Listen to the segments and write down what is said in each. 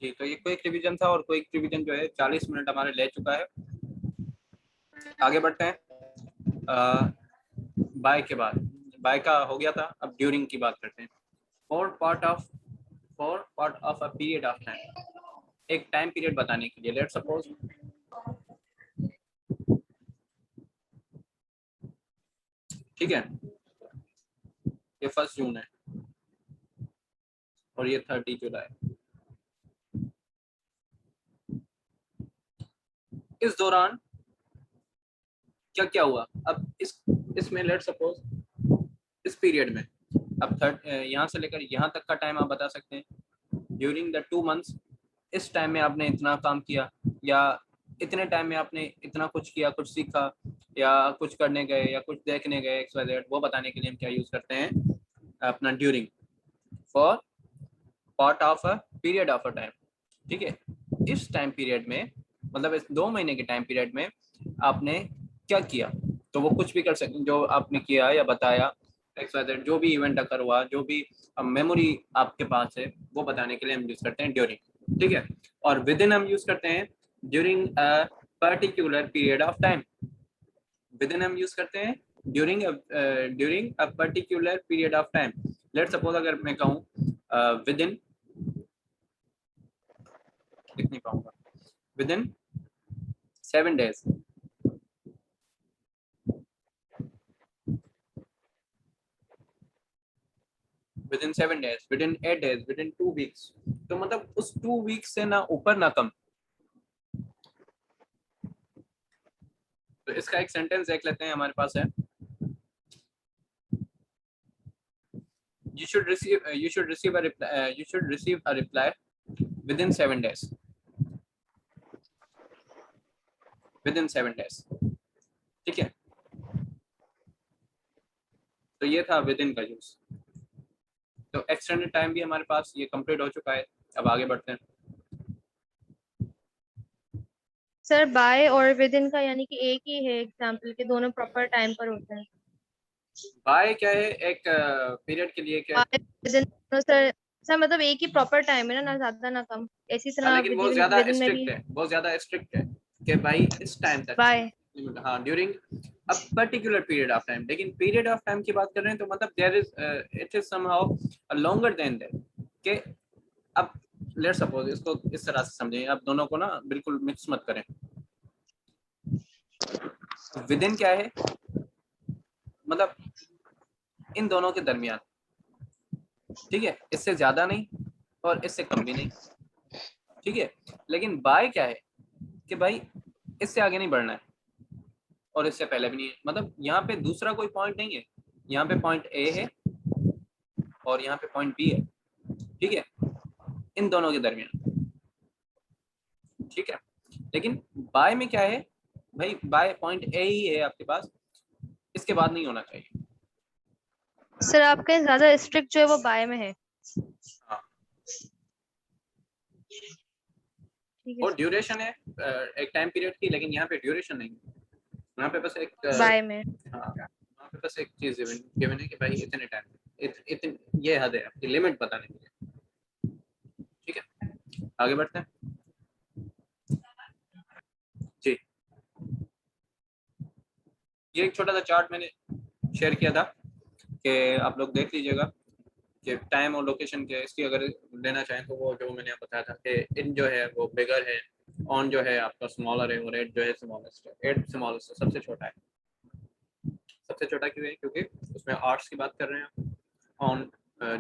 जी, तो ये quick revision था और क्विक रिवीजन जो है 40 मिनट हमारे ले चुका है। आगे बढ़ते हैं। बाय के बाद, बाय का हो गया था, अब ड्यूरिंग की बात करते हैं। For part of a period of time, एक टाइम पीरियड बताने के लिए, लेट्स सपोज ठीक है, ये 1 जून है और ये 30 जुलाई। इस दौरान क्या क्या हुआ? अब इसमें लेट्स सपोज इस पीरियड में, अब यहाँ से लेकर यहाँ तक का टाइम आप बता सकते हैं। ड्यूरिंग द 2 मंथ्स, इस टाइम में आपने इतना काम किया, या इतने टाइम में आपने इतना कुछ किया, कुछ सीखा, या कुछ करने गए, या कुछ देखने गए, XYZ, वो बताने के लिए हम क्या यूज करते हैं? अपना during. For part of a period of a time, ठीक है। इस टाइम पीरियड में, मतलब इस 2 महीने के टाइम पीरियड में आपने क्या किया, तो वो कुछ भी कर सकते, जो आपने किया या बताया, XYZ, जो भी इवेंट अकर हुआ, जो भी मेमोरी आपके पास है, वो बताने के लिए हम यूज करते हैं ड्यूरिंग, ठीक है। और विद इन हम यूज करते हैं during a particular period of time. With in हम यूज करते हैं during a particular period of time. Let suppose अगर मैं कहूँ विद इन, लिख नहीं पाऊंगा, with in 7 days, with in 7 days, with in 8 days, with in 2 weeks। तो मतलब उस 2 weeks से ना ऊपर ना कम। तो इसका एक सेंटेंस देख लेते हैं, हमारे पास है, you should receive a reply, you should receive a reply within 7 days, within 7 days, ठीक है। तो ये था विद इन का यूज। तो एक्सटेंडेड टाइम भी हमारे पास ये कंप्लीट हो चुका है। अब आगे बढ़ते हैं। सर बाय और विद इन का यानी कि एक ही है एग्जाम्पल के, दोनों प्रॉपर टाइम पर होते हैं। बाय क्या है? एक पीरियड के लिए क्या है? बाय विद इन दोनों सर। सर मतलब एक ही प्रॉपर टाइम है ना, ना ज्यादा ना कम। इसी तरह लेकिन विद वो इन ज्यादा विद इन में स्ट्रिक्ट भी है, बहुत ज्यादा स्ट्रिक्ट है कि भाई इस टाइम तक। बाय। हाँ, during a particular period of time. लेकिन पीरियड ऑफ टाइम की बात कर रहे हैं तो मतलब there is, it is somehow longer than that, कि अब लेट सपोज इसको इस तरह से समझें, आप दोनों को ना बिल्कुल मिक्स मत करें। विद इन क्या है? मतलब इन दोनों के दरमियान, ठीक है, इससे ज्यादा नहीं और इससे कम भी नहीं, ठीक है। लेकिन बाय क्या है कि भाई इससे आगे नहीं बढ़ना है और इससे पहले भी नहीं है। मतलब यहाँ पे दूसरा कोई पॉइंट नहीं है, यहाँ पे पॉइंट ए है और यहाँ पे पॉइंट बी है, ठीक है, इन दोनों के दरमियान, ठीक है। लेकिन बाय में क्या है भाई? बाय पॉइंट ए ही है आपके पास, इसके बाद नहीं होना चाहिए। सर आपके ज्यादा स्ट्रिक्ट जो है वो बाय में है। हाँ, ठीक है और सर। ड्यूरेशन है एक टाइम पीरियड की, लेकिन यहाँ पे ड्यूरेशन नहीं है। यहाँ पे बस एक बाय में। हाँ, यहाँ पे बस एक चीज गिवन है कि भाई इतने टाइम, इतने, ये हद है आपकी लिमिट बताने के लिए, ठीक है। आगे बढ़ते हैं जी। ये एक छोटा सा चार्ट मैंने शेयर किया था कि आप लोग देख लीजिएगा कि टाइम और लोकेशन के इसकी अगर लेना चाहें तो वो जो मैंने बताया था कि इन जो है वो बिगर है, ऑन जो है आपका स्मॉलर है, और एट जो है स्मॉलेस्ट है। एट स्मॉलेस्ट है, सबसे छोटा है। सबसे छोटा क्यों है? क्योंकि उसमें आर्ट्स की बात कर रहे हैं। ऑन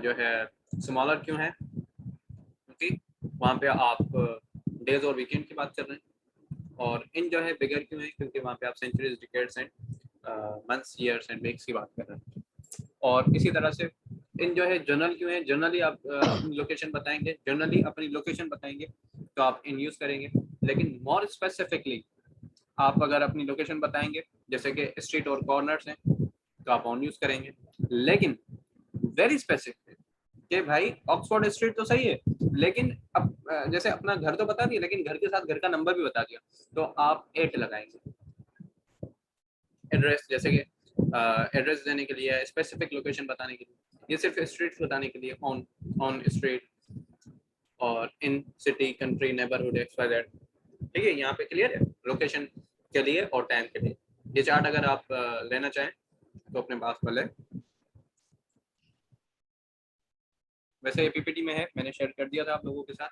जो है स्मॉलर क्यों है? क्योंकि वहाँ पे आप डेज और वीकेंड की बात कर रहे हैं। और इन जो है बिगर क्यों है? क्योंकि वहाँ पे आप centuries, decades and months, years and weeks की बात कर रहे हैं। और इसी तरह से इन जो है जनरल क्यों है? जनरली आप अपनी लोकेशन बताएंगे, जनरली अपनी लोकेशन बताएंगे तो आप इन यूज करेंगे। लेकिन मोर स्पेसिफिकली आप अगर अपनी लोकेशन बताएंगे, जैसे कि स्ट्रीट और कॉर्नर्स हैं, तो आप ऑन यूज करेंगे। लेकिन वेरी स्पेसिफिक कि भाई ऑक्सफोर्ड स्ट्रीट तो सही है, लेकिन अब जैसे अपना घर तो बता दिया, लेकिन घर के साथ घर का नंबर भी बता दिया, तो आप 8 लगाएंगे। एड्रेस, जैसे कि एड्रेस देने के लिए, स्पेसिफिक लोकेशन बताने के लिए, ये सिर्फ स्ट्रीट बताने के लिए ऑन, ऑन स्ट्रीट, और इन सिटी, कंट्री, नेबरहुड, XYZ। ठीक है, यहाँ पे क्लियर है लोकेशन के लिए और टाइम के लिए। ये चार्ट अगर आप लेना चाहें तो अपने पास में लें। वैसे ये पीपीटी में है, मैंने शेयर कर दिया था आप लोगों के साथ।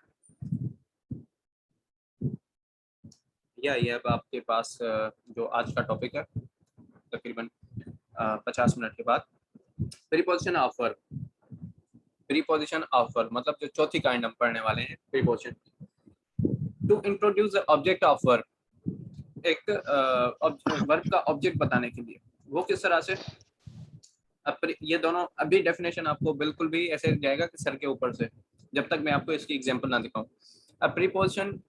ये अब आपके पास जो आज का टॉपिक है तकरीबन 50 मिनट के बाद, preposition of verb. Preposition of verb मतलब जो चौथी काइंड हम पढ़ने वाले हैं, preposition. To introduce the object of verb, एक वर्ब का ऑब्जेक्ट बताने के लिए। वो किस तरह से? ये दोनों अभी डेफिनेशन आपको बिल्कुल भी ऐसे जाएगा कि सर के ऊपर से, जब तक मैं आपको इसकी एग्जांपल ना दिखाऊं। अ preposition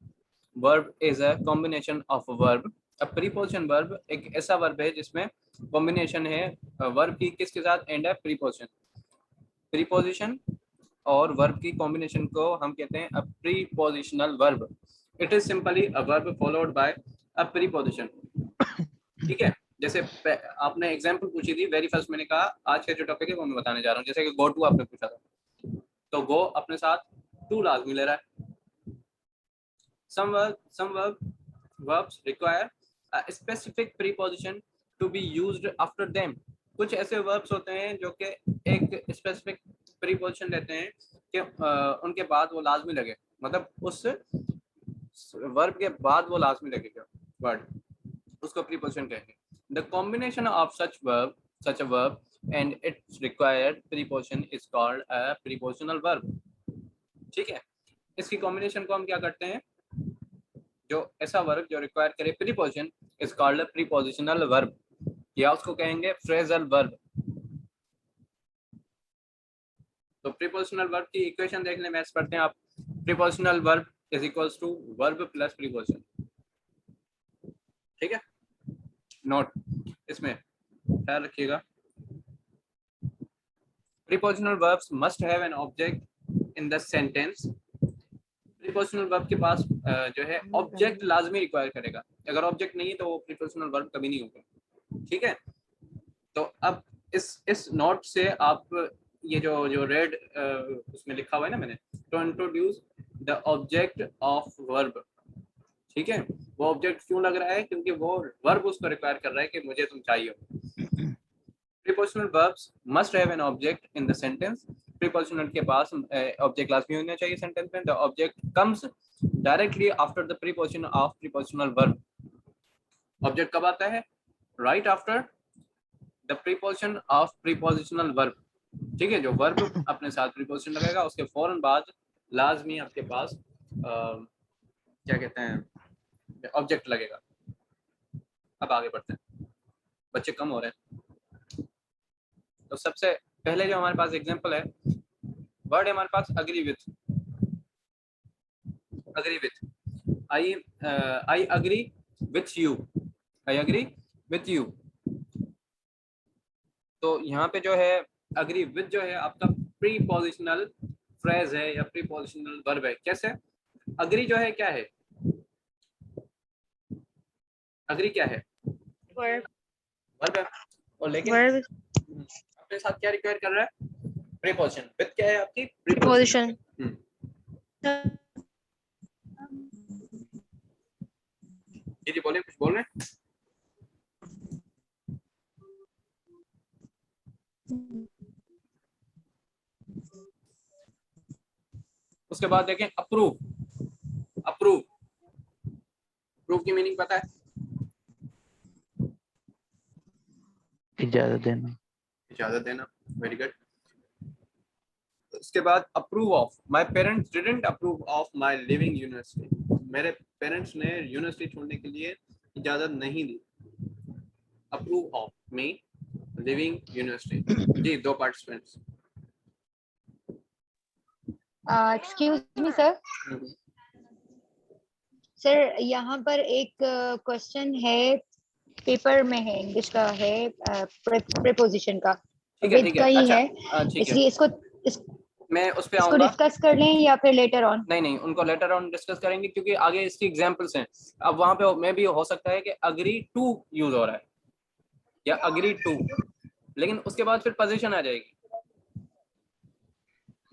verb is a combination of verb. A preposition verb एक ऐसा वर्ब है जिसमें कॉम्बिनेशन है वर्ब की किसके साथ? And a preposition. प्रीपोजिशन और वर्ब की कॉम्बिनेशन को हम कहते हैं a prepositional verb. It is simply a verb followed by a preposition. ठीक है, जैसे आपने एग्जांपल पूछी थी वेरी फर्स्ट, मैंने कहा आज का जो टॉपिक है वो मैं बताने जा रहा हूँ। जैसे कि गो टू आपने पूछा था, तो गो अपने साथ टू लाजमी ले रहा है। some verbs require a specific preposition to be used after them। कुछ ऐसे verbs होते हैं जो कि एक specific preposition लेते हैं कि उनके बाद वो लाजमी लगे, मतलब उस verb के बाद वो लाजमी लगेगा word, उसको preposition कहेंगे। The combination of such a verb and its required preposition is called a prepositional verb। ठीक है, इसकी कॉम्बिनेशन को हम क्या करते हैं? जो ऐसा वर्ब जो रिक्वायर करे preposition is called prepositional verb, या उसको कहेंगे फ्रेजल वर्ब। तो प्रीपोजिशनल वर्ब की इक्वेशन देख लें, मैथ्स पढ़ते हैं आप। Prepositional verb is equals to verb plus preposition. ठीक है, नोट इसमें ख्याल रखिएगा। Prepositional verbs must have an object in the sentence. Prepositional verb के पास जो है ऑब्जेक्ट लाजमी रिक्वायर करेगा। अगर ऑब्जेक्ट नहीं है तो वो प्रीपोजिशनल वर्ब कभी नहीं होगा। ठीक है, तो अब इस नोट से आप ये जो रेड उसमें लिखा हुआ है ना मैंने, to introduce the object of verb. ठीक है, वो ऑब्जेक्ट क्यों लग रहा है? क्योंकि वो वर्ब उसको रिक्वायर कर रहा है कि मुझे तुम चाहिए। Prepositional verbs must have an object in the sentence. Prepositional के पास ऑब्जेक्ट लाजमी होना चाहिए सेंटेंस में। The object comes directly after the preposition of prepositional verb. Object कब आता है? Right after the preposition of prepositional verb. ठीक है, जो वर्ब अपने साथ प्रीपोजिशन लगेगा उसके फौरन बाद लाजमी आपके पास क्या कहते हैं, ऑब्जेक्ट लगेगा। अब आगे बढ़ते हैं, बच्चे कम हो रहे हैं। तो सबसे पहले जो हमारे पास एग्जांपल है, वर्ड है हमारे पास agree with. Agree with, I agree with you. I agree with you. तो यहाँ पे जो है अग्री विथ जो है आपका प्रीपोजिशनल फ्रेज है या प्रीपोजिशनल वर्ब है। कैसे? अग्री जो है क्या है? अग्री क्या है? वर्ब है। और लेकिन अपने साथ क्या रिक्वायर कर रहा है? प्रीपोजिशन। विथ क्या है आपकी? प्रीपोजिशन। जी बोले, कुछ बोल रहे हैं? उसके बाद देखें अप्रूव। अप्रूव, अप्रूव की मीनिंग पता है? इजाजत देना। इजाजत देना, वेरी गुड। उसके बाद approve of. My parents didn't approve of my leaving university. मेरे पेरेंट्स ने यूनिवर्सिटी छोड़ने के लिए इजाजत नहीं दी। Approve of me leaving university. जी, दो participants. Excuse me sir. Sir यहाँ पर एक क्वेश्चन है, पेपर में है, इंग्लिश का है, प्रीपोजिशन का, विद का ही है। इसलिए मैं उस पे इसको आऊंगा। डिस्कस कर लें या फिर लेटर ऑन? नहीं, उनको लेटर ऑन डिस्कस करेंगे क्योंकि आगे इसकी एग्जांपल्स हैं। अब वहां पे मैं भी हो सकता है कि अग्री टू यूज हो रहा है या अग्री टू, लेकिन उसके बाद फिर पोजीशन आ जाएगी।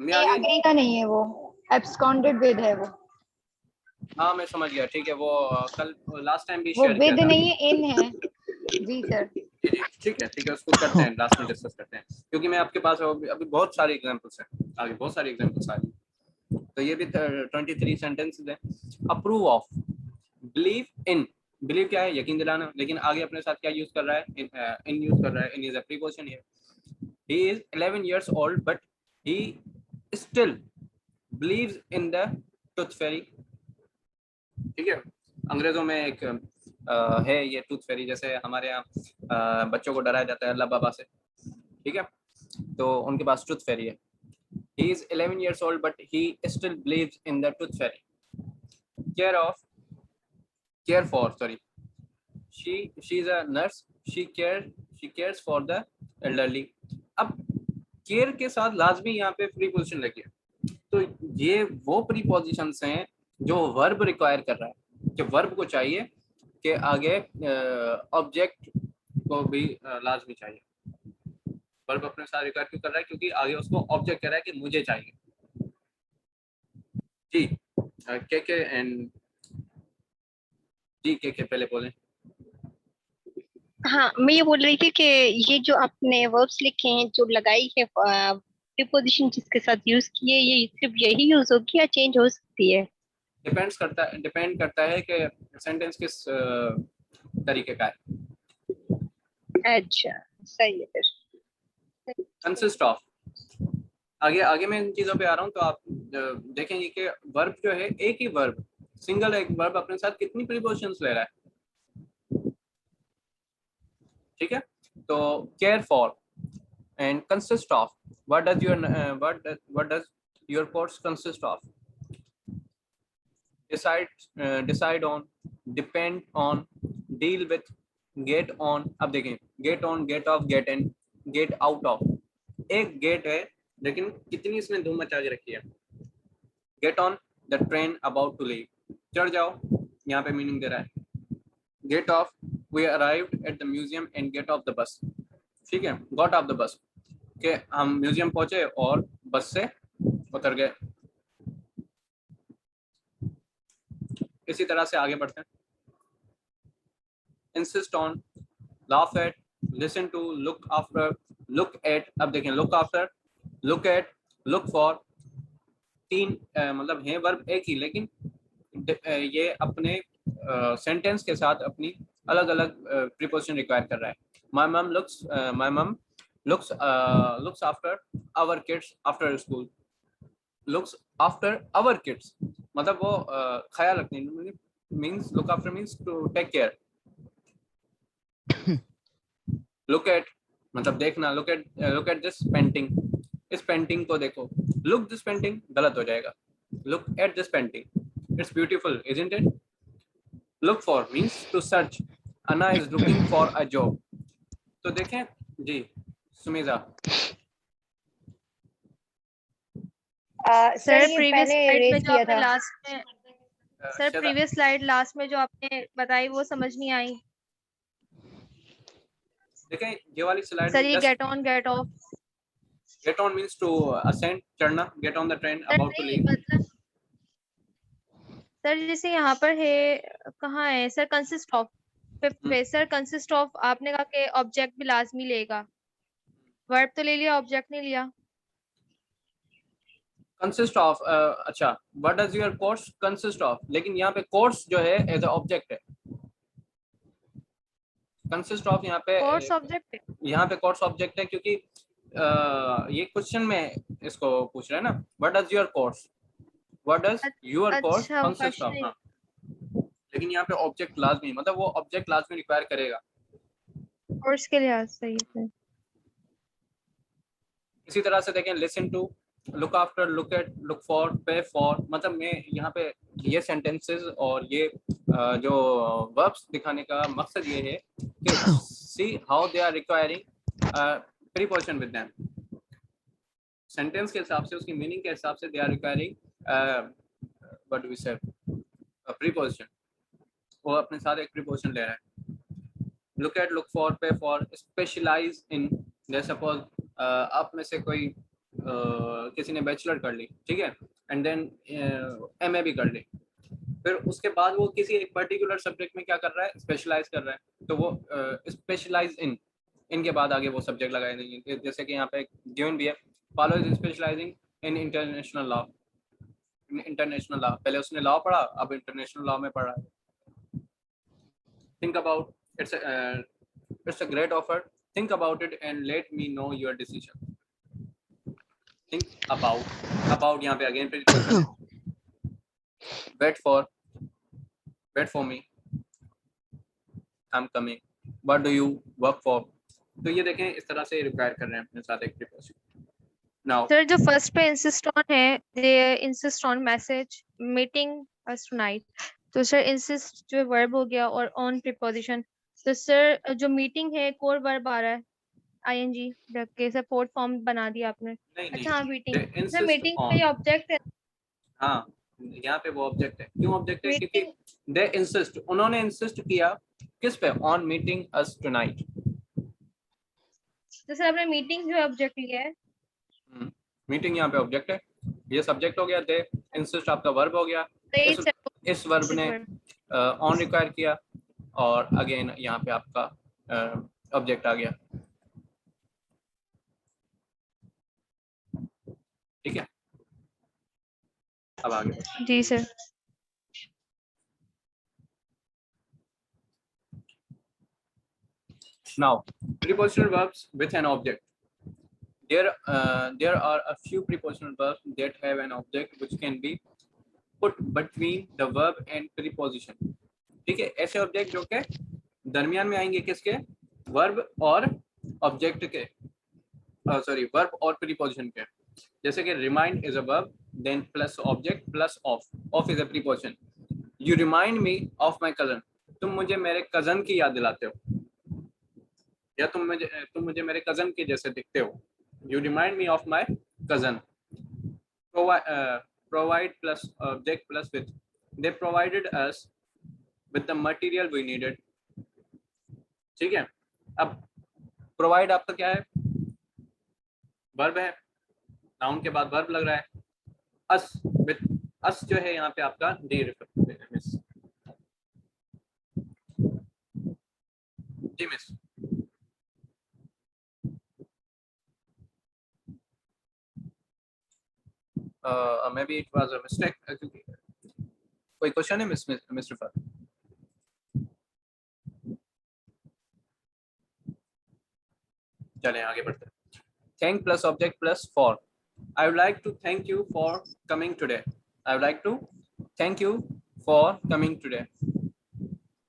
नहीं, अग्री का नहीं है वो। absconded with है वो हाँ मैं समझ गया, ठीक है। वो कल लास्ट टाइम भी वो शेयर किया with था। नहीं है in है जी सर जी, ठीक है, उसको करते हैं, लास्ट में डिस्कस करते हैं, क्योंकि मैं आपके पास अभी बहुत सारे एग्जांपल्स हैं, आगे बहुत सारे एग्जांपल्स आ रहे हैं। तो ये भी 23 सेंटेंसेस हैं। Approve of, believe in, believe क्या है, यकीन दिलाना, लेकिन आगे अपने साथ क्या यूज कर रहा है, इन यूज कर रहा है, in is a preposition here. He is 11 years old but he still believes in the tooth fairy। ठीक है, अंग्रेजों में एक है ये टूथ फेरी, जैसे हमारे यहाँ बच्चों को डराया जाता है अल्लाह बाबा से, ठीक है, तो उनके पास टूथ फेरी है। He is 11 years old but he still believes in the tooth fairy। Care for, sorry, she is a nurse, she cares for the elderly। अब केयर के साथ लाजमी यहाँ पे प्रीपोजिशन लगी है, तो ये वो प्रीपोजिशंस हैं जो वर्ब रिक्वायर कर रहा है, कि वर्ब को चाहिए कि आगे ऑब्जेक्ट को भी लाजमी चाहिए। वर्ब अपने साथ रिक्वायर क्यों कर रहा है, क्योंकि आगे उसको ऑब्जेक्ट कह रहा है कि मुझे चाहिए। जी के एंड जी के पहले बोलें। हाँ, मैं ये बोल रही थी कि ये जो आपने वर्ब्स लिखे हैं, जो लगाई है प्रीपोजिशन जिसके साथ यूज किए, ये सिर्फ यही यूज होगी या चेंज हो सकती है? डिपेंड करता है कि सेंटेंस किस तरीके का है। अच्छा, सही है फिर। कंसिस्ट ऑफ, आगे मैं इन चीजों पे आ रहा हूँ, तो आप देखेंगे कि वर्ब जो है, एक ही वर्ब, सिंगल एक वर्ब अपने साथ कितनी प्रीपोजिशंस ले रहा है, ठीक है। तो care for and consist of, what does your course consist of? Decide on, depend on, deal with, get on. अब देखें, get on, get off, get in, get out of. एक गेट है लेकिन कितनी इसमें धूम मचा के रखी है। Get on the train about to leave, चढ़ जाओ, यहाँ पे मीनिंग दे रहा है। Get off, we arrived at the museum and get of the bus, ठीक है, गॉट ऑफ द बस, के हम म्यूजियम पहुंचे और बस से उतर गए। इसी तरह से आगे बढ़ते हैं। Insist on, laugh at, listen to, look after, look at. अब देखें, look after, look at, look for, तीन मतलब है वर्ब एक ही, लेकिन ये अपने सेंटेंस के साथ अपनी अलग अलग प्रीपोजिशन रिक्वायर कर रहा है। My mum looks after our kids after school. Looks after our kids मतलब वो ख्याल रखने, means look after means to take care. Look at मतलब देखना, लुक एट दिस पेंटिंग, इस पेंटिंग को देखो। लुक दिस पेंटिंग गलत हो जाएगा, look at this painting, it's beautiful isn't it. Look for means to search, Anna is looking for a job. तो देखें जी सुमेजा। सर प्रीवियस पहले स्लाइड में रेज जो किया आपने था लास्ट में, सर प्रीवियस स्लाइड लास्ट में जो आपने बताई वो समझ नहीं आई। देखें ये वाली स्लाइड सर में ये get on get off, get on means to ascend, चढ़ना, get on the train about to नहीं लीव। मतलब सर जैसे यहाँ पर है, कहाँ है सर, कंसिस्ट ऑफ, फिफ्थ पे सर कंसिस्ट ऑफ आपने कहा कि ऑब्जेक्ट भी लाजमी लेगा, वर्ब तो ले लिया, ऑब्जेक्ट नहीं लिया। कंसिस्ट ऑफ, अच्छा, what does your course consist of, लेकिन यहाँ पे कोर्स जो है एज अ ऑब्जेक्ट है। कंसिस्ट ऑफ यहाँ पे कोर्स ऑब्जेक्ट है, यहाँ पे कोर्स ऑब्जेक्ट है, क्योंकि ये क्वेश्चन में इसको पूछ रहे हैं ना, what does your course, what does your course अच्छा कंसिस्ट ऑफ। हाँ, लेकिन यहाँ पे ऑब्जेक्ट लाजमी, मतलब वो ऑब्जेक्ट लाजमी रिक्वायर करेगा। कोर्स के लिहाज से सही है। इसी तरह से देखें, listen to, look after, look at, look for, pay for. मतलब मैं यहाँ पे ये सेंटेंसेस और ये जो वर्ब्स दिखाने का मकसद ये है कि see how they are requiring preposition with them. Sentence के हिसाब से, उसकी मीनिंग के हिसाब से they are requiring what do we say preposition, वो अपने साथ एक प्रीपोजिशन ले रहा है। Look at, look for, pay for, specialize in. जैसे सपोज आप में से कोई किसी ने बैचलर कर ली, ठीक है, एंड देन MA भी कर ली, फिर उसके बाद वो किसी एक पर्टिकुलर सब्जेक्ट में क्या कर रहा है, स्पेशलाइज कर रहा है, तो वो स्पेशलाइज इनके बाद आगे वो सब्जेक्ट लगाए देंगे। जैसे कि यहाँ पे गिवन भी है, पालो is specialising in international law. International law, पहले उसने लॉ पढ़ा, अब इंटरनेशनल लॉ में पढ़ रहा है। Think about it's a great offer, think about it and let me know your decision. Think about यहाँ पे again wait for me, I'm coming, what do you work for? तो ये देखें इस तरह से रिक्वायर कर रहे हैं अपने साथ एक प्रीपोजिशन। नाउ सर जो फर्स्ट पे इंसिस्ट ऑन है, they insist on message meeting us tonight, तो सर इंसिस्ट जो वर्ब हो गया और ऑन प्रीपोजिशन, तो सर जो मीटिंग है कोर वर्ब आ रहा है आईएनजी रख के, सर फोर्थ फॉर्म बना दिया आपने। नहीं अच्छा हाँ meeting, sir insist meeting on, का ये ऑब्जेक्ट है। हाँ यहाँ पे वो ऑब्जेक्ट है। क्यों ऑब्जेक्ट है? क्योंकि मीटिंग दे इंसिस्ट, उन्होंने इंसिस्ट किया किस पे? On meeting us tonight. तो सर आपने मीटिंग जो ऑब्जेक्ट लिया है, मीटिंग यहाँ पे ऑब्जेक्ट है, ये सब्जेक्ट हो गया, दे इंसिस्ट आपका वर्ब हो गया, तो इस वर्ब ने ऑन रिक्वायर किया, और अगेन यहाँ पे आपका ऑब्जेक्ट आ गया, ठीक है। अब आगे जी sir. now prepositional verbs with an object. There are a few prepositional verbs that have an object which can be put between the verb and preposition, ठीक है। ऐसे ऑब्जेक्ट जो के दरमियान में आएंगे किसके? वर्ब और ऑब्जेक्ट के, सॉरी वर्ब और प्रीपोजिशन के। जैसे कि remind is a verb, then plus object plus of is a preposition. You remind me of my cousin, तुम मुझे मेरे कजन की याद दिलाते हो, या तुम मुझे मेरे कजन के जैसे दिखते हो। You remind me of my cousin. Provide plus object plus with, they provided us with the material we needed, ठीक है। अब प्रोवाइड आपका क्या है? वर्ब है, नाउन के बाद वर्ब लग रहा है, अस विद, अस जो है यहाँ पे आपका D miss, G miss, maybe it was a mistake, कोई क्वेश्चन है मिस्टर फर? चलें आगे बढ़ते हैं। Thank plus object plus for, I would like to thank you for coming today, I would like to thank you for coming today.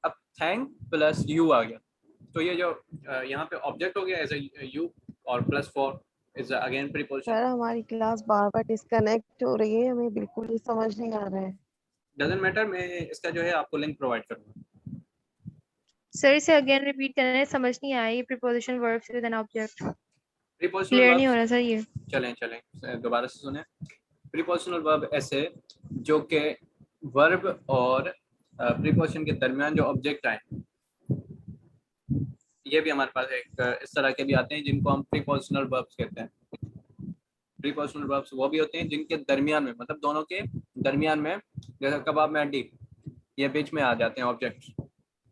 अब thank plus you आ गया, तो ये जो यहाँ पे ऑब्जेक्ट हो गया एज ए यू, और plus for is again preposition. Sir हमारी क्लास बार बार डिस्कनेक्ट हो रही है, हमें बिल्कुल ही समझ नहीं आ रहा है। डजंट मैटर, मैं इसका जो है आपको लिंक प्रोवाइड करूंगा। सर इसे अगेन रिपीट करने समझ नहीं आया, ये preposition verbs with an object prepositional clear नहीं हो वर्ब्स, रहा सर ये। चलें दोबारा से सुने। प्रीपोजिशनल वर्ब ऐसे जो के वर्ब और प्रीपोजिशन के दरमियान जो ऑब्जेक्ट आए, ये भी हमारे पास एक इस तरह के भी आते हैं जिनको हम प्रीपोजिशनल वर्ब्स कहते हैं। प्रीपोजिशनल वर्ब्स वो भी होते हैं जिनके दरमियान में, मतलब दोनों के दरमियान में, जैसे कबाब में हड्डी, ये बीच में आ जाते हैं object.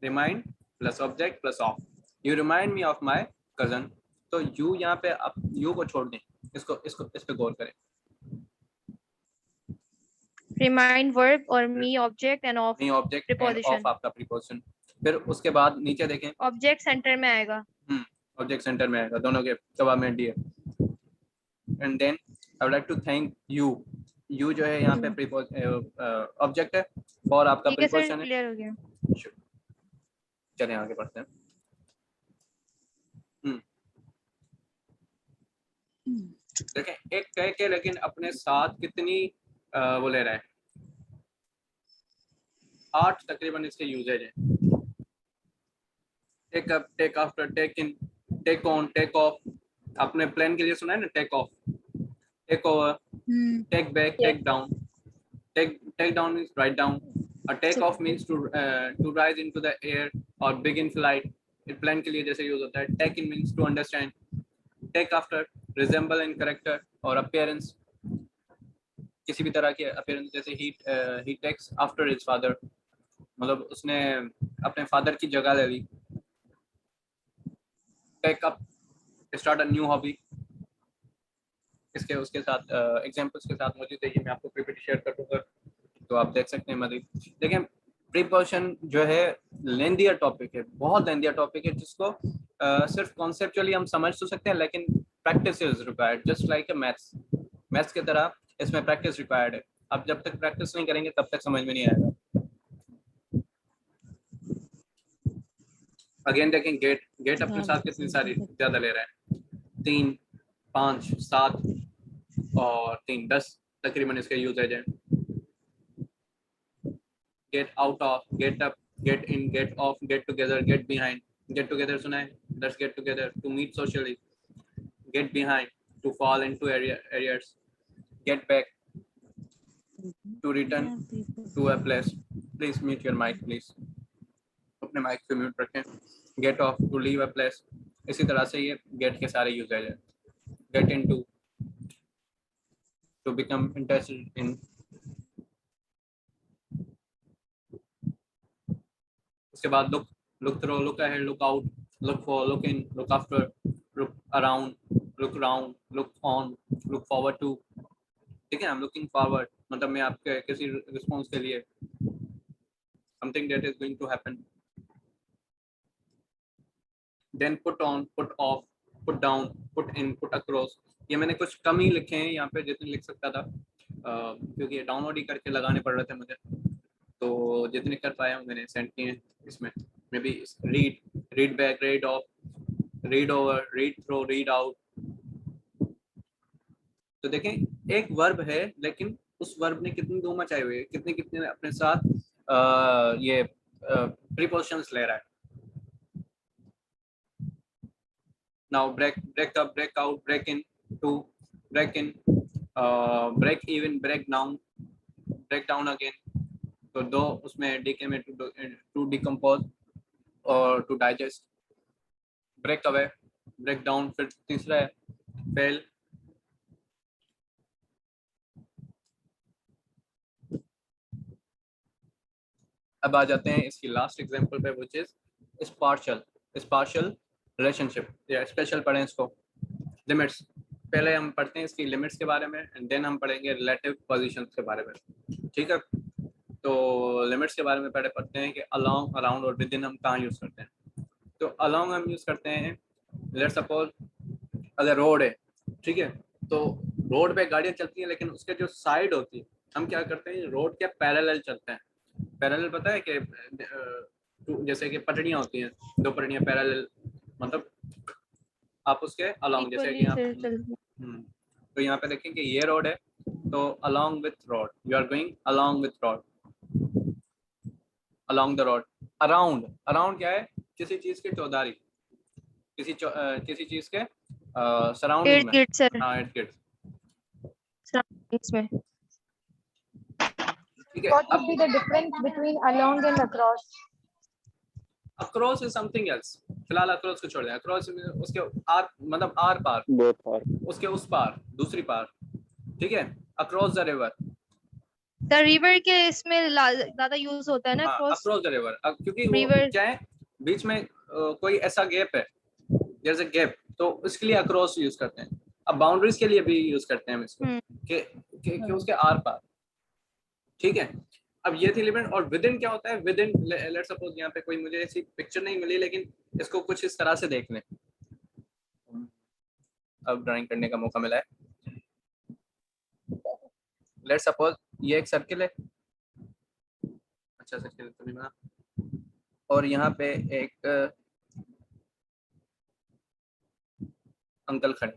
Remind plus object plus of, you remind me of my cousin, तो यू यहाँ पे आप यू को छोड़ दें, इसको इस पे गौर करें। रिमाइंड वर्ब और me object and of me object and preposition, of आपका प्रीपोजिशन। फिर उसके बाद नीचे देखें, ऑब्जेक्ट सेंटर में आएगा, ऑब्जेक्ट सेंटर में आएगा, दोनों के कबाब में हड्डी है। And then I would like to thank you, you जो है यहाँ पे ऑब्जेक्ट है और आपका ठीक है सर प्रीपोजिशन है। क्लियर हो गया। चलें आगे बढ़ते हैं। देखें एक कह के लेकिन अपने साथ कितनी वो ले रहा है, 8 तकरीबन इसके यूजेज हैं। Take up, take after, take in, take on, take off, आपने प्लान के लिए सुना है ना, take off, take over, take back, take down. Take down means write down, और take off means to rise into the air और begin flight. Plane के लिए जैसे यूज होता है। Take in means to understand. Take after resemble in character और appearance, किसी भी तरह के अपीयरेंस, जैसे ही टेक्स आफ्टर हिज फादर, मतलब उसने अपने फादर की जगह ले ली। Take up, start a new hobby, इसके उसके साथ एग्जांपल्स के साथ मौजूद है, ये मैं आपको पीपीटी शेयर कर दूंगा तो आप देख सकते हैं मजीद। देखिए प्रीपोजिशन जो है लेंदियर टॉपिक है, बहुत लेंदियर टॉपिक है, जिसको सिर्फ कॉन्सेप्चुअली हम समझ तो सकते हैं, लेकिन practice is required, just like a maths की तरह इसमें प्रैक्टिस रिक्वायर्ड है। आप जब तक प्रैक्टिस नहीं करेंगे तब तक समझ में नहीं आएगा। अगेन देखें गेट अपने साथ कितनी सारी ज़्यादा ले रहा है, 3, 5, 7 और 3, 10 तकरीबन इसके यूजेज है। Get out of, get up, get in, get off, get together, get behind. Get together सुना है, let's get together, to meet socially. Get behind, to fall into arrears. Get back, to return to a place. Please mute your mic please, अपने mic पे mute रखें। Get off, to leave a place. इसी तरह से ये get के सारे usages है। Get into, to become interested in. उसके बाद look through, look ahead, look out, look for, look in, look after, look around, look round, look on, look forward to. ठीक है, आई एम लुकिंग फॉरवर्ड, मतलब मैं आपके किसी response के लिए, something that is going to happen. Then put on, put off, put down, put in, put across. ये मैंने कुछ कम ही लिखे हैं यहाँ पे जितने लिख सकता था, क्योंकि ये डाउनलोड ही करके लगाने पड़ रहे थे मुझे, तो जितने कर पाया हूँ मैंने सेंड किए हैं। इसमें may be read back, read of, read over, read through, read out. तो देखें एक वर्ब है, लेकिन उस वर्ब ने कितनी धूम मचाई हुई है, कितने कितने अपने साथ ये प्रीपोजिशंस ले रहा है। Now break, break up, break out, break in, to break in, break even, break down, break down again. तो दो उसमें डीके में, टू डिकम्पोज और to digest. Break away, break down, फिर तीसरा है फेल। अब आ जाते हैं इसकी लास्ट एग्जांपल पे, व्हिच इज स्पार्शियल रिलेशनशिप, या स्पेशल पढ़ें इसको। लिमिट्स, पहले हम पढ़ते हैं इसकी लिमिट्स के बारे में, एंड देन हम पढ़ेंगे रिलेटिव पोजीशंस के बारे में। ठीक है, तो लिमिट्स के बारे में पहले पढ़ते हैं कि अलोंग, अराउंड और विद इन हम कहाँ यूज़ करते हैं। तो अलोंग हम यूज़ करते हैं, लेट्स सपोज अगर रोड है, ठीक है, तो रोड पे गाड़ियाँ चलती हैं, लेकिन उसके जो साइड होती है हम क्या करते हैं, रोड के पैरेलल चलते हैं। पैरेलल पता है कि जैसे कि पटड़ियाँ होती हैं, दो पटड़ियाँ पैरेलल, मतलब आप उसके अलोंग, जैसे कि आप तो यहाँ पे देखें कि ये रोड है, तो along with road, you are going along with road, along the road. Around, around क्या है, किसी चीज के चौधारी, किसी चीज के सराउंडिंग में, हाँ इर्द गिर्द, सराउंडिंग्स में। ठीक है। What would be the difference between along and across? Across is something else, फिलहाल अक्रॉस को छोड़ दें। अक्रॉस उसके आर, मतलब आर पार, उसके उस पार, दूसरी पार, ठीक है। Across the river, the river के इसमें ज्यादा यूज होता है ना, अक्रॉस द रिवर, क्योंकि वो क्या है, बीच में कोई ऐसा गैप है, देयर इज अ गैप, तो उसके लिए अक्रॉस यूज करते हैं। अब बाउंड्रीज के लिए भी यूज करते हैं हम इसको, कि उसके आर पार, ठीक है। अब ये थी लिमिट। और विद इन क्या होता है, विद इन, लेट्स सपोज यहाँ पे कोई मुझे ऐसी पिक्चर नहीं मिली, लेकिन इसको कुछ इस तरह से देख लें, अब ड्राइंग करने का मौका मिला है। लेट्स सपोज ये एक सर्किल है, अच्छा सर्किल तो नहीं बना, और यहाँ पे एक अंकल खड़े,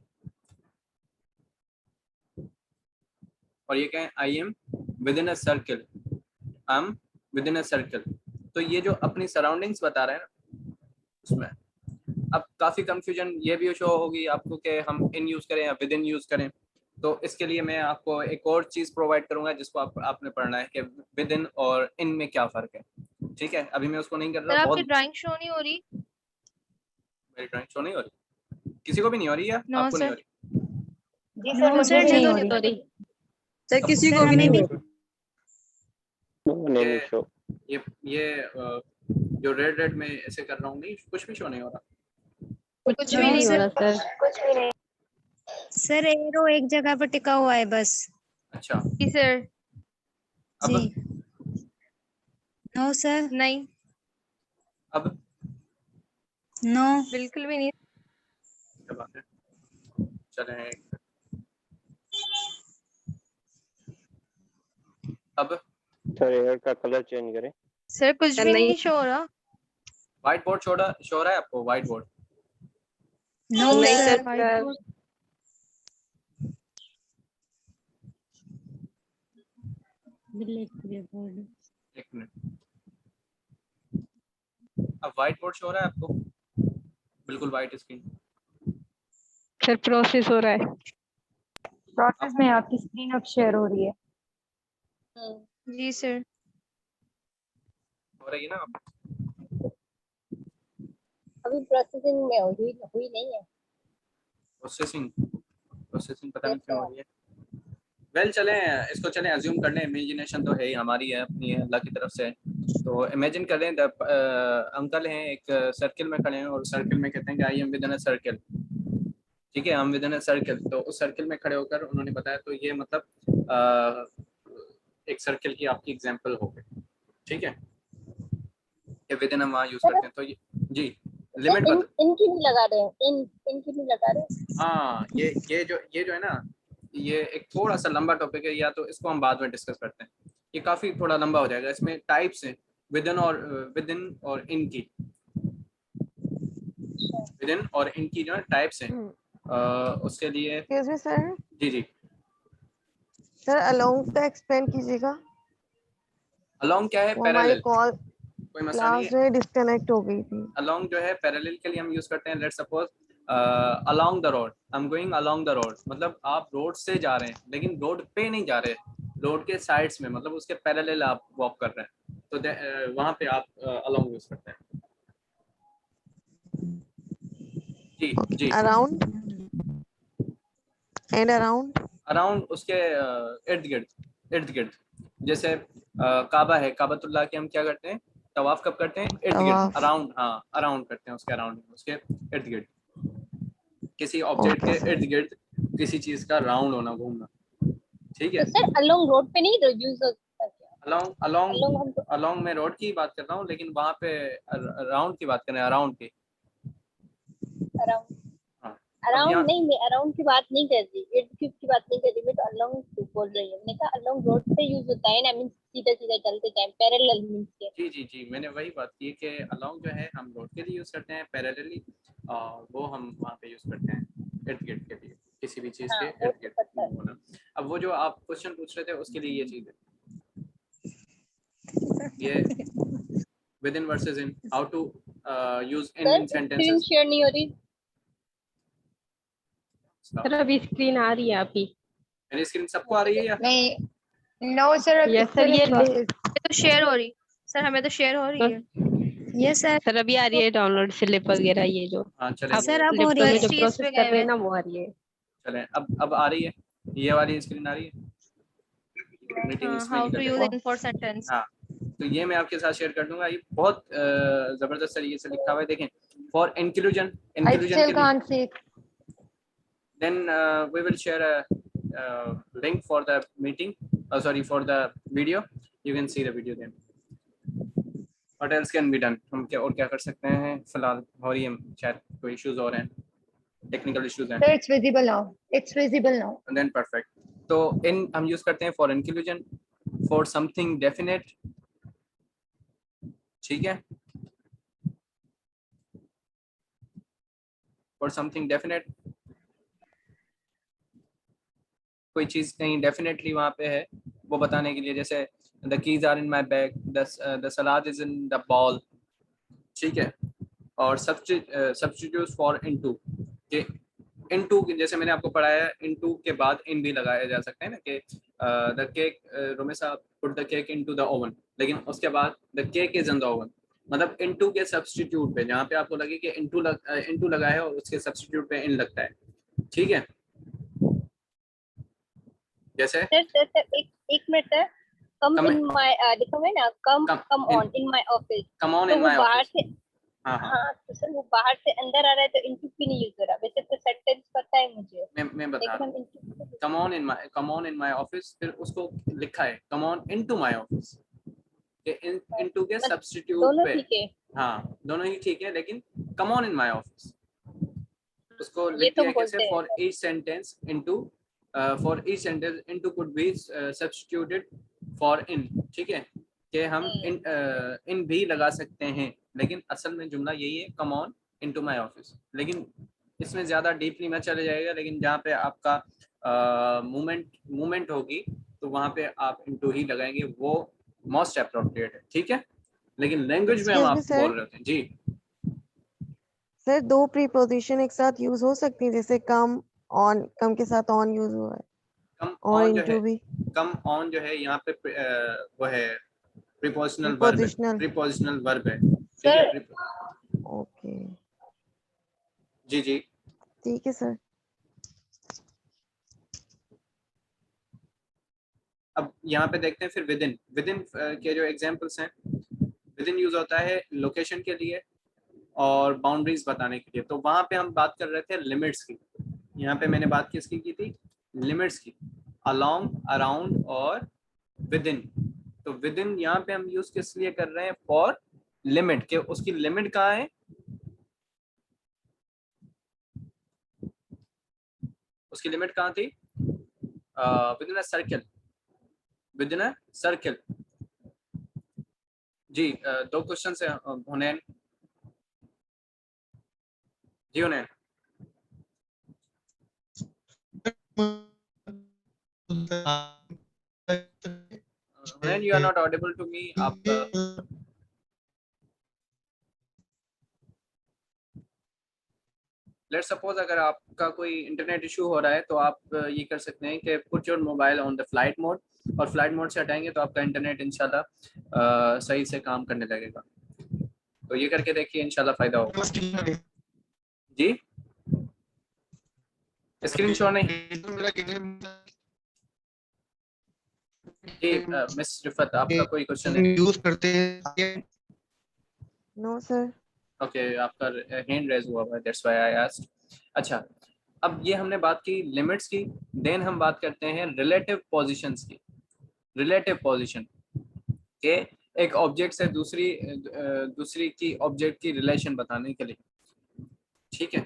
और ये क्या है, I am with in a circle, I am with in a circle. तो ये जो अपनी सराउंडिंग्स बता रहे हैं ना, उसमें अब काफ़ी कंफ्यूजन ये भी शो होगी आपको कि हम इन यूज़ करें या विद इन यूज़ करें। तो इसके लिए मैं आपको एक और चीज़ प्रोवाइड करूंगा, जिसको आपने पढ़ना है कि विद इन और इन में क्या फ़र्क है, ठीक है। अभी मैं उसको नहीं कर रहा। आपकी ड्राइंग शो नहीं हो रही? मेरी ड्राइंग शो नहीं हो रही, किसी को भी नहीं हो रही है? No, आपको नहीं हो sir. रही? जी नो सर, सर, मुझे भी नहीं नहीं हो रही। सर किसी सर, को भी हमें नहीं भी हो रही। ये जो रेड में ऐसे कर रहा हूँ, नहीं कुछ भी शो नहीं हो रहा। कुछ भी भी नहीं नहीं हो सर। रहा सर। कुछ भी नहीं। सर एरो एक जगह पर टिका हुआ है बस। अच्छा, जी सर। अब जी नो सर, नहीं, अब नो बिल्कुल भी नहीं। क्या बात है, चलें अब सर एयर का कलर चेंज करें। सर कुछ सर भी नहीं। नहीं शो हो रहा। व्हाइट बोर्ड शो रहा है आपको? व्हाइट बोर्ड नो नहीं सर, सर। एक मिनट, अब व्हाइट बोर्ड शो रहा है आपको? बिल्कुल व्हाइट स्क्रीन। सर प्रोसेस हो रहा है। प्रोसेस में आपकी स्क्रीन अब शेयर हो रही है। जी सर। हो रही है ना? अभी प्रोसेसिंग में हुई नहीं है। प्रोसेसिंग पता नहीं क्यों हो रही है। वेल चलें इसको, चलें अज्यूम कर लें, इमेजिनेशन तो है ही हमारी, है अपनी, है अल्लाह की तरफ से। तो इमेजिन कर लें अंकल हैं एक सर्किल में खड़े हैं और सर्किल में कहते हैं कि I am with in a circle. ठीक है, हम विद इन अ सर्किल, तो उस सर्किल में खड़े होकर उन्होंने बताया, तो ये मतलब एक सर्किल की आपकी एग्जांपल हो गई। ठीक है, ये विद इन हम वहाँ यूज करते हैं, तो ये जी लिमिट बता। इनकी नहीं लगा रहे हैं, इनकी नहीं लगा रहे। हाँ, ये जो है ना, ये एक थोड़ा सा लंबा टॉपिक है, या तो इसको हम बाद में डिस्कस करते हैं, ये काफी थोड़ा लंबा हो जाएगा। इसमें टाइप्स हैं विद इन और इन की, विद इन और इन की जो है टाइप्स हैं। उसके लिए एक्सक्यूज मी सर, जी जी, सर अलोंग का एक्सप्लेन कीजिएगा। अलोंग क्या है? वो हमारी पैरेलल, कॉल कोई मसला नहीं क्लास है। में डिस्कनेक्ट हो गई थी। अलोंग जो है पैरेलल के लिए हम यूज करते हैं। Let's suppose along the road, I am going along the road, मतलब आप रोड से जा रहे हैं लेकिन रोड पे नहीं जा रहे, रोड के साइड्स में, मतलब उसके पैरेलल आप वॉक कर रहे हैं, तो वहां पे आप अलोंग यूज करते हैं। जी जी, अराउंड एंड अराउंड, अराउंड उसके इर्द गिर्द। जैसे काबा है, काबतुल्लाह के हम क्या करते हैं? तवाफ कब करते हैं? इर्द गिर्द, तवाफ। अराउंड। हाँ, अराउंड करते हैं, उसके अराउंड, उसके इर्द गिर्द, किसी ऑब्जेक्ट ओके के सर। इर्द गिर्द किसी चीज का राउंड होना, घूमना। ठीक तो है, सर अलोंग रोड पे नहीं यूज होता क्या? अलोंग अलोंग हम अलोंग अलोंग में रोड की बात कर रहा हूँ, लेकिन वहाँ पे राउंड की बात कर रहे हैं, अराउंड की। अराउंड हाँ, अब यहाँ अराउंड नहीं, मैं अराउंड की बात नहीं कर रही, इर्द गिर्द की बात नहीं कर रही, मैं तो अलोंग बोल रही हूँ। मैंने कहा अलोंग रोड पे यूज होता है ना, मींस सीधा सीधा चलते जाए, पैरेलल मींस के। जी जी जी, मैंने वही बात की कि अलोंग जो है हम रोड के लिए यूज करते हैं पैरेलली, और वो हम वहाँ पे यूज करते हैं इर्द गिर्द के लिए, किसी भी चीज के हाँ, वो इर्द तो गिर्द पता है। होना। अब वो जो आप क्वेश्चन पूछ रहे थे उसके लिए ये चीज है, ये within versus in, how to use in sir screen sentences. Share नहीं हो रही। सर अभी स्क्रीन आ रही है आपकी। मेरी स्क्रीन सबको आ रही है या? नहीं, नो सर, अभी यस सर, still in ये process। हमें तो शेयर हो रही। सर हमें तो शेयर हो रही है। Yes sir. सर अभी आ रही है डाउनलोड स्लिप वगैरह, ये जो हाँ चलें, आप सर अब हो लैपटॉप रही में है। जो चीज प्रोसेस पे कर गए रहे हैं हुए ना, वो आ रही है। चलें अब आ रही है, ये वाली स्क्रीन आ रही है, मीटिंग हैं। इसमें हाउ ही टू कर यूज लेते हैं। In for sentence. हाँ, तो ये मैं आपके साथ शेयर कर दूंगा, ये बहुत जबरदस्त तरीके से लिखा हुआ है, देखें। For inclusion, I inclusion still के लिए can't see it. then we will share a link for the meeting, sorry for the video, you can see the video then. What else can be done? हम क्या और क्या कर सकते हैं? फिलहाल हो रही है, शायद कोई इश्यूज हो रहे हैं, टेक्निकल इश्यूज हैं, Sir, it's visible now. It's visible now. and then perfect. तो इन हम यूज करते हैं for inclusion, for something definite, ठीक है, फॉर समथिंग डेफिनेट, कोई चीज कहीं डेफिनेटली वहाँ पे है वो बताने के लिए, जैसे the keys are in my bag, the salad is in the bowl, ठीक है। और सब्स्टिट्यूट फॉर इनटू, कि इनटू जैसे मैंने आपको पढ़ाया, इनटू के बाद इन भी लगाया जा सकता है ना, कि the cake, Romesa put the cake into the oven, लेकिन उसके बाद the cake is in the oven, मतलब इनटू के सब्स्टिट्यूट पे, जहाँ पे आपको लगे कि इनटू लगा है और उसके सब्स्टिट्यूट पे इन लगता है, ठीक है। जैसे सर एक minute sir, come Come- in my लिखा हुआ है ना, कम Come come in- on in my office, come on तो इन वो माय बाहर ऑफिस। से, हाँ हाँ, हाँ तो सर वो बाहर से अंदर आ रहा है तो इनटू क्यों नहीं यूज हो रहा? वैसे तो सेंटेंस पता है मुझे, मैं बता लेकिन रहा हम हूँ। into come on in my office, फिर उसको लिखा है come on into my office, into के बस सब्स्टिट्यूट दोनों पे। ठीक है, हाँ दोनों ही ठीक है, लेकिन come on in my office उसको ये लिख तो दिया कैसे, बोलते हैं for sir. Each sentence into could be substituted for in. ठीक है, कि हम इन भी लगा सकते हैं, लेकिन असल में जुमला यही है, come on into my office. लेकिन इसमें ज़्यादा डीपली में चले जाएगा, लेकिन जहाँ पे आपका मूवमेंट होगी तो वहाँ पे आप इनटू ही लगाएंगे, वो मोस्ट अप्रोप्रिएट है। ठीक है, लेकिन लैंग्वेज में हम एक्सक्यूज मी आपको सर, बोल रहे थे जी। सर 2 प्रीपोजिशन एक साथ यूज हो सकती हैं, जैसे कम ऑन, कम के साथ ऑन यूज हुआ है कम और ऑन जो है, इनटू भी कम ऑन जो है यहाँ पे वो है प्रीपोजिशनल प्रीपोजिशनल। वर्ब है। ठीक है, सर ओके, जी जी। ठीक है सर। अब यहाँ पे देखते हैं फिर विद इन के जो एग्जांपल्स हैं, विद इन यूज होता है लोकेशन के लिए और बाउंड्रीज बताने के लिए। तो वहाँ पे हम बात कर रहे थे लिमिट्स की, यहाँ पे मैंने बात किसकी की थी, लिमिट्स की, अलोंग, अराउंड और विद इन। तो विद इन यहाँ पे हम यूज किस लिए कर रहे हैं, फॉर लिमिट, के उसकी लिमिट कहाँ है, उसकी लिमिट कहाँ थी, within a circle, within a circle. जी 2 क्वेश्चन है Hunain ji, Hunain Hunain you are not audible to me. आप लेट्स सपोज अगर आपका कोई इंटरनेट इशू हो रहा है तो आप ये कर सकते हैं कि put your mobile on the flight mode, और फ्लाइट मोड से हटाएंगे तो आपका इंटरनेट इंशाल्लाह सही से काम करने लगेगा। तो ये करके देखिए, इंशाल्लाह फायदा होगा। जी स्क्रीन शॉट नहीं जी। मिस रिफत, आपका कोई क्वेश्चन है? यूज करते हैं। No sir. ओके, आपका हैंड रेज हुआ है, दैट्स व्हाई आई आस्क्ड। अच्छा, अब ये हमने बात की लिमिट्स की, देन हम बात करते हैं रिलेटिव पोजीशंस की। रिलेटिव पोजीशन के एक ऑब्जेक्ट से दूसरी की ऑब्जेक्ट की रिलेशन बताने के लिए। ठीक है,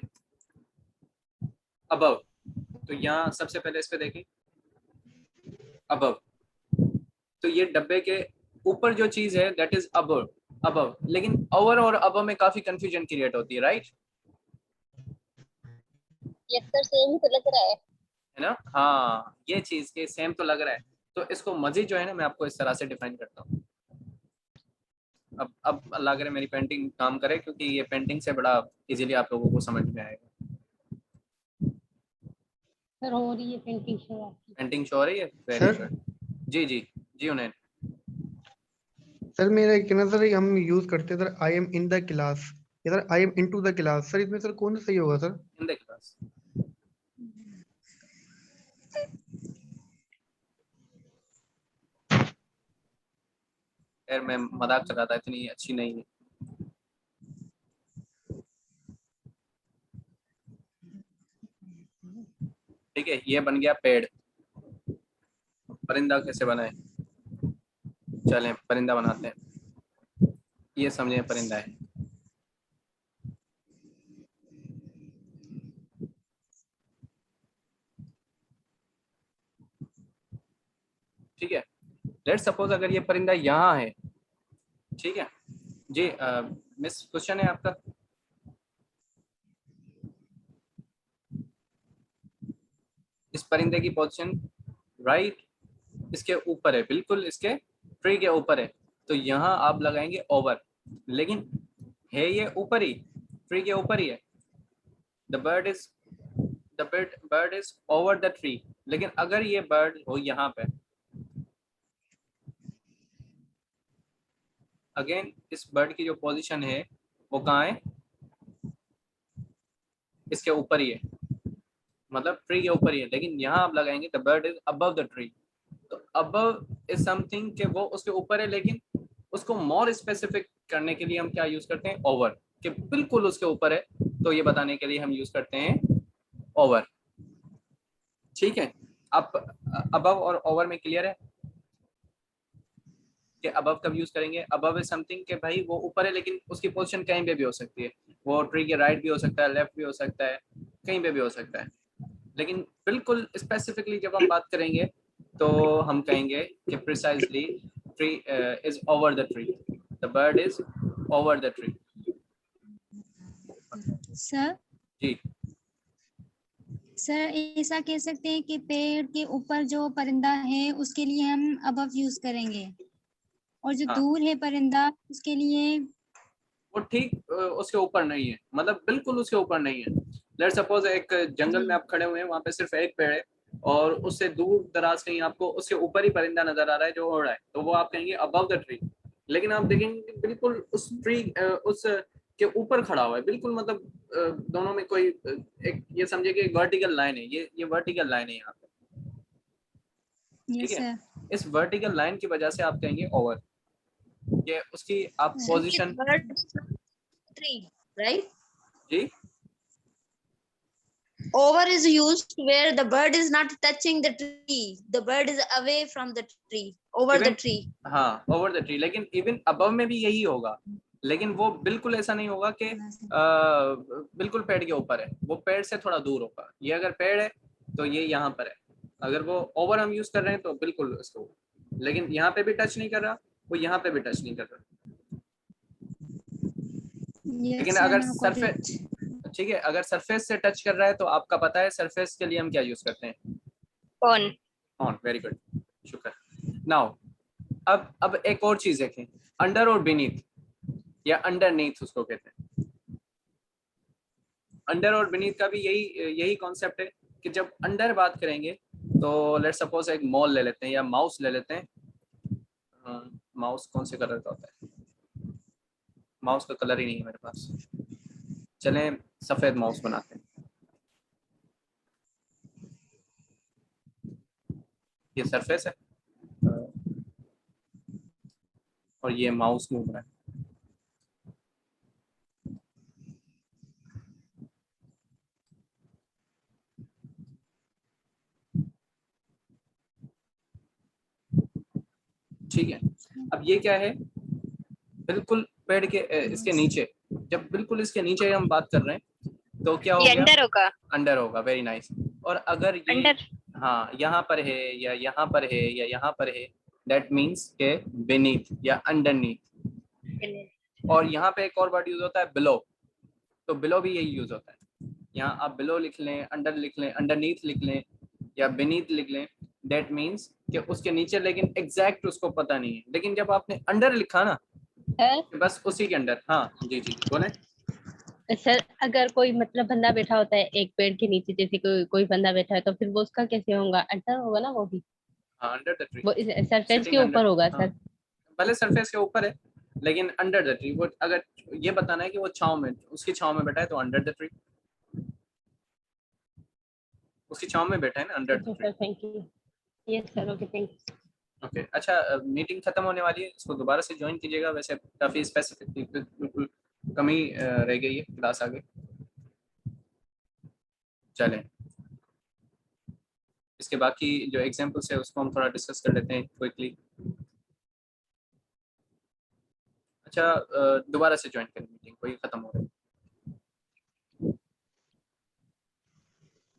अबव, तो यहाँ सबसे पहले इस पे देखें, अबव, तो ये डब्बे के ऊपर जो चीज है दैट इज अबव, अबव। लेकिन ओवर और अबव में काफी कंफ्यूजन क्रिएट होती है, राइट? यस सर, सेम ही तो लग रहा है ना? हाँ, ये चीज के सेम तो लग रहा है। तो इसको मजीद जो है ना, मैं आपको इस तरह से डिफाइन करता हूँ। अब अल्लाह करे मेरी पेंटिंग काम करे, क्योंकि ये पेंटिंग से बड़ा इजीली आप लोगों को समझ में आएगा। सर, हो रही है पेंटिंग शो आपकी। पेंटिंग शो हो रही है, वेरी सर गुड। जी जी जी उन्हें। सर मेरा कहना सर, हम यूज करते हैं sir I am in the class, इधर I am into the class. Sir इसमें सर कौन सा सही होगा सर? In the class. यार मैं मजाक कर रहा था, इतनी अच्छी नहीं है। ठीक है, ये बन गया पेड़। परिंदा कैसे बनाए, चलें परिंदा बनाते हैं। ये समझे परिंदा है। ठीक है, लेट्स सपोज अगर ये परिंदा यहाँ है। ठीक है जी, मिस क्वेश्चन है आपका? इस परिंदे की पोजीशन राइट इसके ऊपर है, बिल्कुल इसके ट्री के ऊपर है। तो यहाँ आप लगाएंगे ओवर, लेकिन है ये ऊपर ही, ट्री के ऊपर ही है। The bird is over the tree. लेकिन अगर ये बर्ड हो यहाँ पे, अगेन इस बर्ड की जो पोजीशन है वो कहाँ है, इसके ऊपर ही है। मतलब ट्री के ऊपर ही है, लेकिन यहाँ आप लगाएंगे the bird is above the tree. तो अबव इज समथिंग के वो उसके ऊपर है, लेकिन उसको मोर स्पेसिफिक करने के लिए हम क्या यूज करते हैं, ओवर, कि बिल्कुल उसके ऊपर है, तो ये बताने के लिए हम यूज करते हैं ओवर। ठीक है, आप अबव और ओवर में क्लियर है कि अबव कब यूज करेंगे? अबव इज समथिंग के भाई वो ऊपर है, लेकिन उसकी पोजीशन कहीं पे भी हो सकती है, वो ट्री के राइट भी हो सकता है, लेफ्ट भी हो सकता है, कहीं पे भी हो सकता है, लेकिन बिल्कुल स्पेसिफिकली जब हम बात करेंगे तो हम कहेंगे कि precisely tree is over the tree, the bird is over the tree. Sir ji sir ऐसा कह सकते हैं कि पेड़ के ऊपर जो परिंदा है उसके लिए हम अबव यूज करेंगे, और जो हाँ। दूर है परिंदा उसके लिए वो ठीक उसके ऊपर नहीं है, मतलब बिल्कुल उसके ऊपर नहीं है। लेट्स सपोज एक जंगल में आप खड़े हुए हैं, वहां पे सिर्फ एक पेड़ है और उससे दूर दराज कहीं आपको उसके ऊपर ही परिंदा नजर आ रहा है जो उड़ रहा है, तो वो आप कहेंगे अबव द ट्री। लेकिन आप देखेंगे बिल्कुल उस ट्री उस के ऊपर खड़ा हुआ है, बिल्कुल मतलब दोनों में कोई एक ये समझिए कि एक वर्टिकल लाइन है, ये वर्टिकल लाइन है यहाँ पे। ठीक यस है, सर। इस वर्टिकल लाइन की वजह से आप कहेंगे ओवर, ये उसकी आप पोजीशन। Tree, right? जी Over is used where the bird is not touching the tree. The bird is away from the tree, over the Even- tree. हाँ ओवर द ट्री, लेकिन इवन अबव में भी यही होगा, लेकिन वो बिल्कुल ऐसा नहीं होगा कि बिल्कुल पेड़ के ऊपर है, वो पेड़ से थोड़ा दूर होगा। ये अगर पेड़ है तो ये यहाँ पर है, अगर वो ओवर हम यूज कर रहे हैं तो बिल्कुल इसको, लेकिन यहाँ पे भी टच नहीं कर रहा, वो यहाँ पे भी टच नहीं कर रहा। लेकिन अगर सरफेस, ठीक है, अगर सरफेस से टच कर रहा है तो आपका पता है सरफेस के लिए हम क्या यूज करते हैं, ऑन। ऑन, वेरी गुड, शुक्र। नाउ अब एक और चीज देखें, अंडर और बीनीथ या अंडरनीथ उसको कहते हैं। अंडर और बीनीथ का भी यही कॉन्सेप्ट है कि जब अंडर बात करेंगे तो लेट्स सपोज एक मॉल ले लेते हैं या माउस ले लेते हैं। माउस कौन से कलर का होता है? माउस का कलर ही नहीं है मेरे पास, चलें सफेद माउस बनाते हैं। ये सरफेस है और ये माउस घूम रहा है। ठीक है, अब ये क्या है, बिल्कुल पेड़ के इसके नीचे, जब बिल्कुल इसके नीचे हम बात कर रहे हैं तो क्या हो ये गया, अंडर होगा। अंडर होगा, वेरी नाइस। और अगर ये अंडर, हाँ यहाँ पर है या यहाँ पर है या यहाँ पर है, दैट मीन्स के beneath या अंडरनीथ। और यहाँ पे एक और वर्ड यूज होता है बिलो, तो बिलो भी यही यूज होता है। यहाँ आप बिलो लिख लें, अंडर लिख लें, अंडरनीथ लिख लें या beneath लिख लें, दैट मीन्स कि उसके नीचे, लेकिन एग्जैक्ट उसको पता नहीं है। लेकिन जब आपने अंडर लिखा ना, बस उसी के अंडर। हाँ जी जी बोले। सर अगर कोई मतलब बंदा बैठा होता है एक पेड़ के नीचे, जैसे कोई बंदा बैठा है, तो फिर वो उसका कैसे होगा, अंडर होगा ना वो भी? हाँ अंडर द ट्री, वो सरफेस के ऊपर होगा सर। भले सरफेस के ऊपर है लेकिन अंडर द ट्री। वो अगर ये बताना है कि वो छांव में, उसकी छांव में बैठा है तो अंडर द ट्री, उसकी छांव में बैठा है ना, under the tree. Thank you. Yes sir, okay thank you. Okay अच्छा, मीटिंग खत्म होने वाली है, इसको दोबारा से ज्वाइन कीजिएगा। वैसे काफी स्पेसिफिक बिल्कुल कमी रह गई है क्लास आगे। चलें, इसके बाकी जो एग्जांपल्स है उसको हम थोड़ा डिस्कस कर लेते हैं क्विकली। अच्छा दोबारा से ज्वाइन करें मीटिंग, कोई खत्म हो रहा है,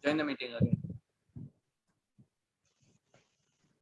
ज्वाइन द मीटिंग अगेन।